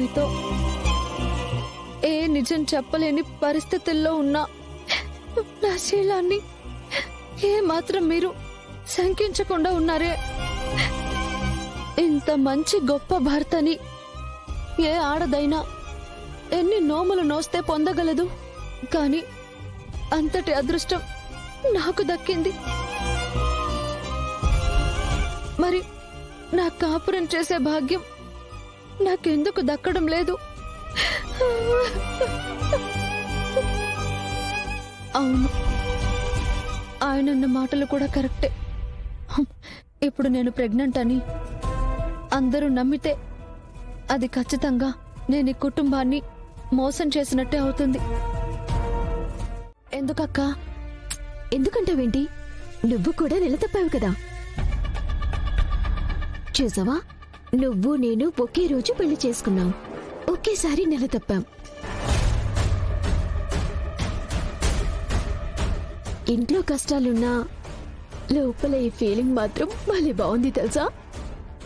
మీతో ఏ నిజం చెప్పలేని పరిస్థితుల్లో ఉన్నా నా శీలాన్ని ఏ మాత్రం మీరు శంకించకుండా ఉన్నారే. ఇంత మంచి గొప్ప భర్తని ఏ ఆడదైనా ఎన్ని నోములు నోస్తే పొందగలదు, కానీ అంతటి అదృష్టం నాకు దక్కింది. మరి నా కాపురం చేసే భాగ్యం నాకెందుకు దక్కడం లేదు? అవును, ఆయనన్న మాటలు కూడా కరెక్టే. ఇప్పుడు నేను ప్రెగ్నెంట్ అని అందరూ నమ్మితే అది ఖచ్చితంగా నేను ఈ కుటుంబాన్ని మోసం చేసినట్టే అవుతుంది. ఎందుకక్క? ఎందుకంటావేంటి? నువ్వు కూడా నిలతప్పావు కదా. చూసావా, నువ్వు నేను ఒకే రోజు పెళ్లి చేసుకున్నాం, ఒకేసారి నిలతప్పాం. ఇంట్లో కష్టాలున్నా లోపల ఈ ఫీలింగ్ మాత్రం భలే బాగుంది తెలుసా?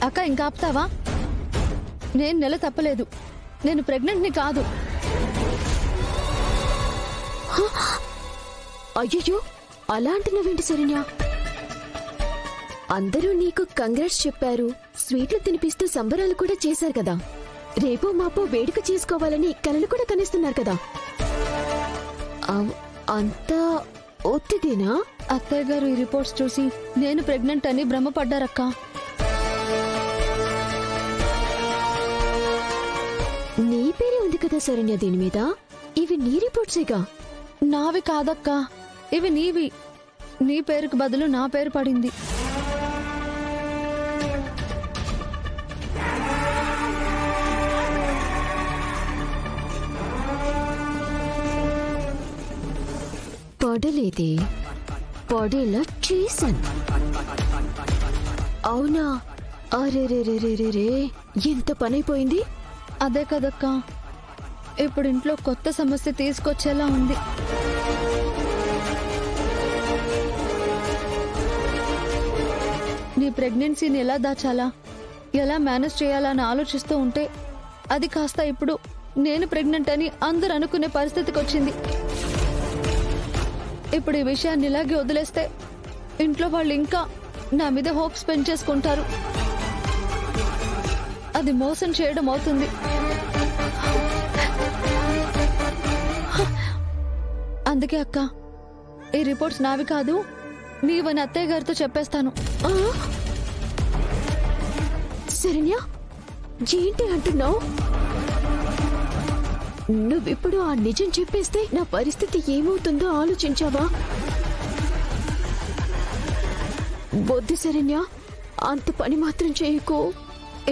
అక్క, ఇంకా ఆపుతావా? నేను నెల తప్పలేదు, నేను ప్రెగ్నెంట్ ని కాదు. అయ్యో, అలా అంటున్నావేంటి శరణ్య? అందరూ నీకు కంగ్రాట్స్ చెప్పారు, స్వీట్లు తినిపిస్తూ సంబరాలు కూడా చేశారు కదా. రేపో మాపో వేడుక చేసుకోవాలని కలలు కూడా కనిస్తున్నారు కదా. అంతా ఒత్తిదేనా? అత్తయ్య గారు ఈ రిపోర్ట్స్ చూసి నేను ప్రెగ్నెంట్ అని భ్రమపడ్డారక్క. నీ పేరే ఉంది కదా శరణ్య దీని మీద. ఇవి నీ రిపోర్ట్సేగా. నావి కాదక్క, ఇవి నీవి. నీ పేరుకు బదులు నా పేరు పడింది. పడలేదే, పడేలా చేశాను. అవునా? అరేరేరేరేరే, ఎంత పనైపోయింది. అదే కదక్క, ఇప్పుడు ఇంట్లో కొత్త సమస్య తీసుకొచ్చేలా ఉంది. నీ ప్రెగ్నెన్సీని ఎలా దాచాలా, ఎలా మేనేజ్ చేయాలా అని ఆలోచిస్తూ ఉంటే అది కాస్త ఇప్పుడు నేను ప్రెగ్నెంట్ అని అందరూ అనుకునే పరిస్థితికి వచ్చింది. ఇప్పుడు ఈ విషయాన్ని ఇలాగే వదిలేస్తే ఇంట్లో వాళ్ళు ఇంకా నా మీద హోప్స్ పెంచేసుకుంటారు. అది మోసం చేయడం అవుతుంది. అందుకే అక్క, ఈ రిపోర్ట్స్ నావి కాదు, నీవని అత్తయ్య గారితో చెప్పేస్తాను. శరణ్య, ఏంటి అంటున్నావు? నువ్విప్పుడు ఆ నిజం చెప్పేస్తే నా పరిస్థితి ఏమవుతుందో ఆలోచించావా? వద్దు శరణ్య, అంత పని మాత్రం చేయకు.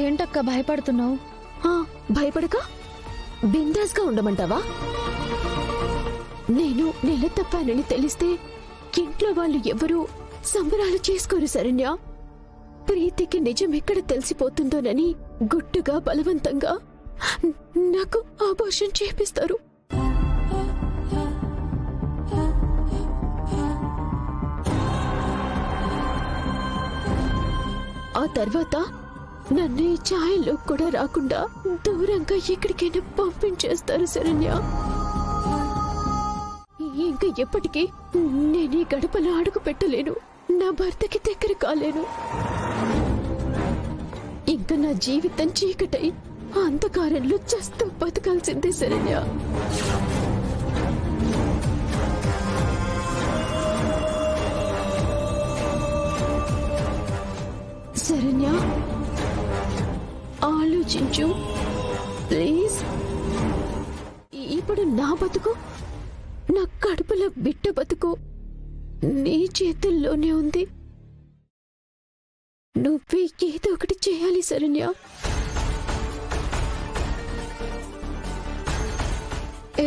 ఏంటక్క భయపడుతున్నావు? భయపడక బిందాస్ గా ఉండమంటావా? నేను నెల తప్పానని తెలిస్తే ఇంట్లో వాళ్ళు ఎవరూ సంబరాలు చేసుకోరు శరణ్య. ప్రీతికి నిజం ఎక్కడ తెలిసిపోతుందోనని గుట్టుగా బలవంతంగా నాకు అబార్షన్ చేపిస్తారు. ఆ తర్వాత నన్ను ఈ ఛాయల్లో కూడా రాకుండా దూరంగా ఎక్కడికైనా పంపించేస్తారు శరణ్య. ఇంకా ఎప్పటికీ నేను ఈ గడపలో అడుగు పెట్టలేను, నా భర్తకి దగ్గర కాలేను. ఇంకా నా జీవితం చీకటై అంధకారంలో చస్తూ బతకాల్సిందే శరణ్య. శరణ్య, ఆలోచించు ప్లీజ్. ఇప్పుడు నా బతుకు, నా కడుపులో బిడ్డ బతుకు నీ చేతుల్లోనే ఉంది. నువ్వే ఏదో ఒకటి చేయాలి శరణ్య.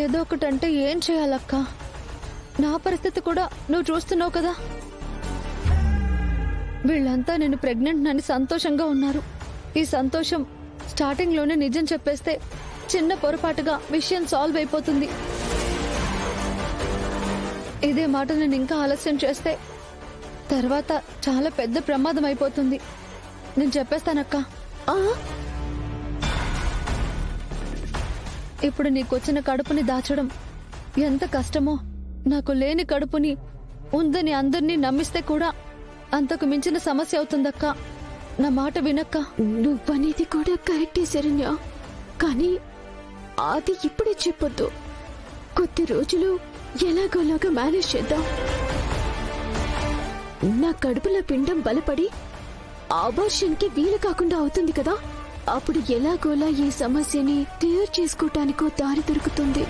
ఏదో ఒకటంటే ఏం చేయాలక్క? నా పరిస్థితి కూడా నువ్వు చూస్తున్నావు కదా. వీళ్ళంతా నేను ప్రెగ్నెంట్ అని సంతోషంగా ఉన్నారు. ఈ సంతోషం స్టార్టింగ్ లోనే నిజం చెప్పేస్తే చిన్న పొరపాటుగా విషయం సాల్వ్ అయిపోతుంది. ఇదే మాట నేను ఇంకా ఆలస్యం చేస్తే తర్వాత చాలా పెద్ద ప్రమాదం అయిపోతుంది. నేను చెప్పేస్తానక్క. ఇప్పుడు నీకొచ్చిన కడుపుని దాచడం ఎంత కష్టమో, నాకు లేని కడుపుని ఉందని అందరినీ నమ్మిస్తే కూడా అంతకు మించిన సమస్య అవుతుందక్క. నా మాట వినక్క. నువ్వనేది కూడా కరెక్టే శరణ్య, కానీ అది ఇప్పుడే చెప్పొద్దు. కొద్ది రోజులు ఎలాగోలాగా మేనేజ్ చేద్దాం. నా కడుపులో పిండం బలపడి ఆబర్షన్ కి వీలు కాకుండా అవుతుంది కదా, అప్పుడు ఎలాగోలా ఈ సమస్యని క్లియర్ చేసుకోవటానికో దారి దొరుకుతుంది.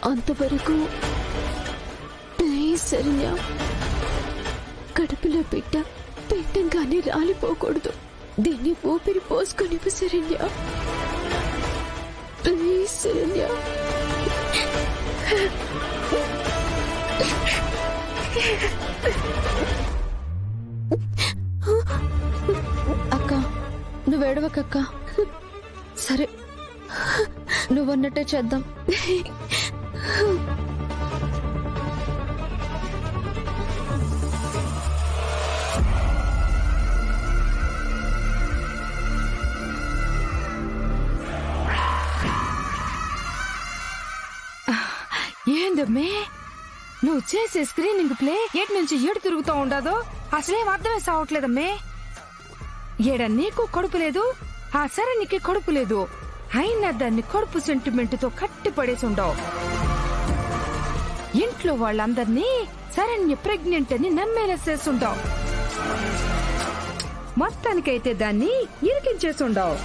అంతవరకు ప్లీజ్ శరణ్య, కడుపులో బిడ్డ పిండంగానే రాలిపోకూడదు. దీన్ని ఊపిరి పోసుకొని శరణ్య, ప్లీజ్ శరణ్య. అక్క, నువ్వేడవకక్క. సరే, నువ్వన్నట్టే చేద్దాం. ఏందమ్మే నువ్వు చేసే స్క్రీనింగ్ ప్లే ఎటు నుంచి ఏడు తిరుగుతూ ఉండదో అసలేం అర్థమే సావట్లేదమ్మే. ఏడ నీకు కడుపు లేదు, ఆ శరణ్యకి కడుపు లేదు, అయినా దాన్ని కడుపు సెంటిమెంట్ తో కట్టి పడేసి ఉండవు. ఇంట్లో వాళ్ళందరినీ శరణ్య ప్రెగ్నెంట్ అని నమ్మేలా చేస్తుండవు. మొత్తానికైతే దాన్ని ఇరికించేసి ఉండవు.